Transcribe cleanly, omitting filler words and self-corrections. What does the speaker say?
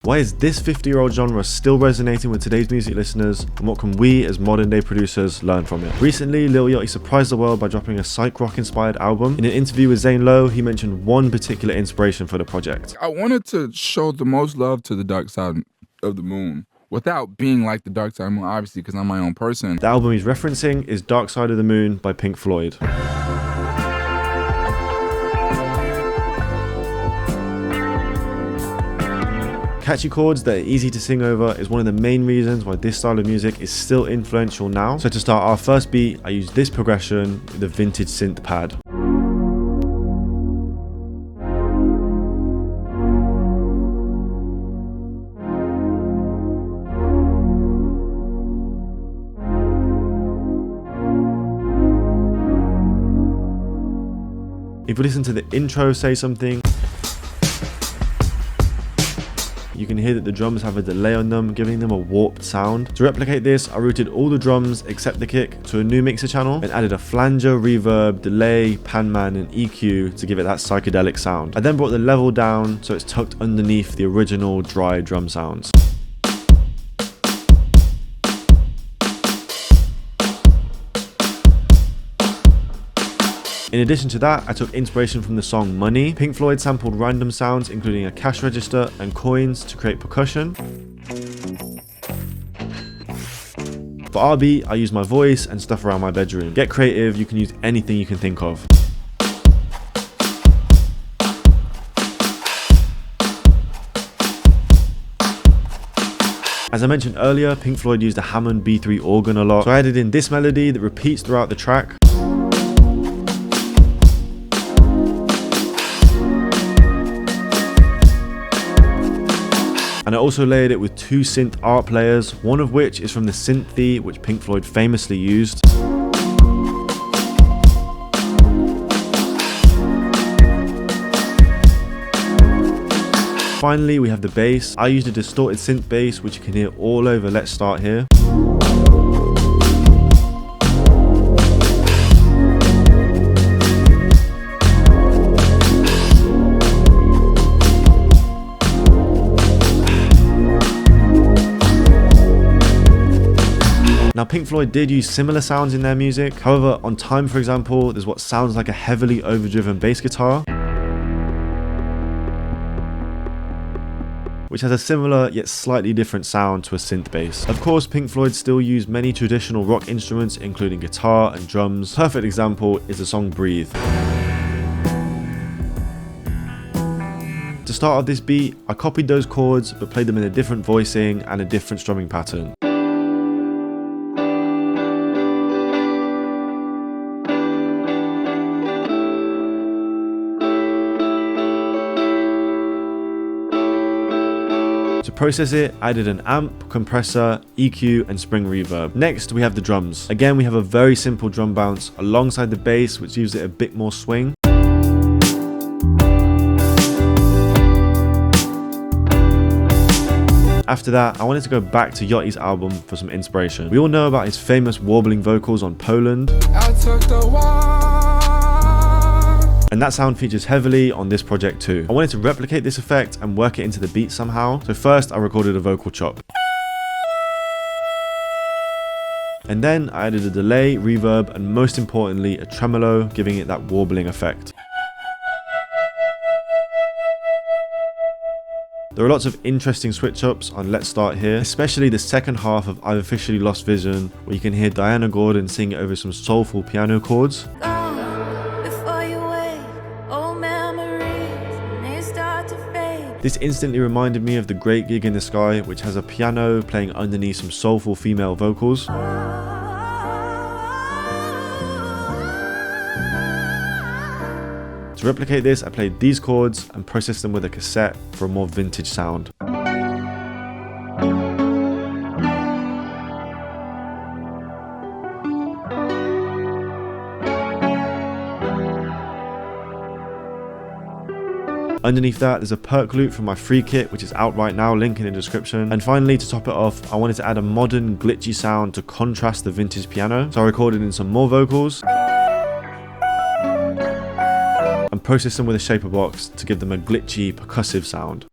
Why is this 50-year-old genre still resonating with today's music listeners, and what can we as modern day producers learn from it? Recently, Lil Yachty surprised the world by dropping a psych rock inspired album. In an interview with Zane Lowe, he mentioned one particular inspiration for the project. I wanted to show the most love to the dark side of the moon without being like the dark side of the moon, obviously, because I'm my own person. The album he's referencing is Dark Side of the Moon by Pink Floyd. Catchy chords that are easy to sing over is one of the main reasons why this style of music is still influential now. So to start our first beat, I used this progression with a vintage synth pad. If you listen to the intro say something, you can hear that the drums have a delay on them, giving them a warped sound. To replicate this, I routed all the drums except the kick to a new mixer channel and added a flanger, reverb, delay, panman and EQ to give it that psychedelic sound. I then brought the level down so it's tucked underneath the original dry drum sounds. In addition to that, I took inspiration from the song Money. Pink Floyd sampled random sounds including a cash register and coins to create percussion. For R&B, I used my voice and stuff around my bedroom. Get creative, you can use anything you can think of. As I mentioned earlier, Pink Floyd used a Hammond B3 organ a lot, so I added in this melody that repeats throughout the track. And I also layered it with two synth art players, one of which is from the synthy which Pink Floyd famously used. Finally, we have the bass. I used a distorted synth bass which you can hear all over Let's Start Here. Now, Pink Floyd did use similar sounds in their music. However, on Time, for example, there's what sounds like a heavily overdriven bass guitar, which has a similar yet slightly different sound to a synth bass. Of course, Pink Floyd still use many traditional rock instruments, including guitar and drums. Perfect example is the song Breathe. To start off this beat, I copied those chords but played them in a different voicing and a different strumming pattern. To process it, I added an amp, compressor, EQ and spring reverb. Next we have the drums. Again, we have a very simple drum bounce alongside the bass, which gives it a bit more swing. After that, I wanted to go back to Yachty's album for some inspiration. We all know about his famous warbling vocals on Poland, and that sound features heavily on this project too. I wanted to replicate this effect and work it into the beat somehow. So first I recorded a vocal chop. And then I added a delay, reverb, and most importantly, a tremolo, giving it that warbling effect. There are lots of interesting switch ups on Let's Start Here, especially the second half of I've Officially Lost Vision, where you can hear Diana Gordon sing over some soulful piano chords. This instantly reminded me of The Great Gig in the Sky, which has a piano playing underneath some soulful female vocals. To replicate this, I played these chords and processed them with a cassette for a more vintage sound. Underneath that, there's a perk loop from my free kit, which is out right now, link in the description. And finally, to top it off, I wanted to add a modern glitchy sound to contrast the vintage piano. So I recorded in some more vocals and processed them with a shaper box to give them a glitchy, percussive sound.